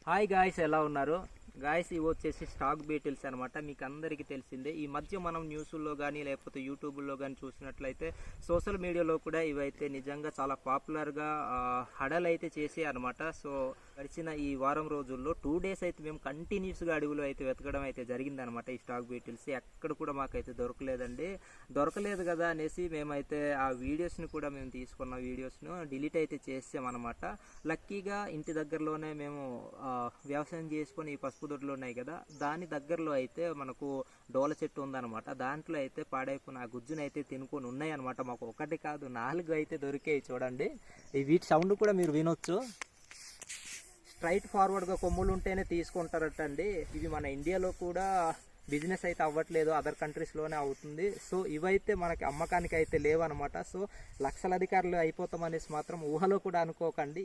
Hi guys, ఎలా ఉన్నారు guys? ఇవి వచ్చేసి స్టాక్ బీటిల్స్ అనమాట. మీకు అందరికీ తెలిసిందే. ఈ మధ్య మనం న్యూస్లో కానీ లేకపోతే యూట్యూబ్లో కానీ చూసినట్లయితే సోషల్ మీడియాలో కూడా ఇవైతే నిజంగా చాలా పాపులర్గా హడల్ అయితే చేసే అనమాట. సో గడిచిన ఈ వారం రోజుల్లో 2 days అయితే మేము కంటిన్యూస్గా అడవిలో అయితే వెతకడం అయితే జరిగిందనమాట. ఈ స్టాక్ బీటిల్స్ ఎక్కడ కూడా మాకైతే దొరకలేదండి. దొరకలేదు కదా అనేసి మేమైతే ఆ వీడియోస్ని కూడా మేము తీసుకున్న వీడియోస్ను డిలీట్ అయితే చేసామన్నమాట. లక్కీగా ఇంటి దగ్గరలోనే మేము వ్యవసాయం చేసుకొని ఈ పసుపు దొడ్లు ఉన్నాయి కదా, దాని దగ్గరలో అయితే మనకు డోల చెట్టు ఉందన్నమాట. దాంట్లో అయితే పాడైపోయిన ఆ గుజ్జును అయితే తినుకొని ఉన్నాయి అనమాట. మాకు ఒకటి కాదు 4 అయితే దొరికాయి. చూడండి, ఈ వీటి సౌండ్ కూడా మీరు వినొచ్చు. స్ట్రైట్ ఫార్వర్డ్గా కొమ్ములు ఉంటేనే తీసుకుంటారటండి. ఇవి మన ఇండియాలో కూడా బిజినెస్ అయితే అవ్వట్లేదు, అదర్ కంట్రీస్లోనే అవుతుంది. సో ఇవైతే మనకి అమ్మకానికి అయితే లేవన్నమాట. సో లక్షల అధికారులు అయిపోతామనేసి మాత్రం ఊహలో కూడా అనుకోకండి.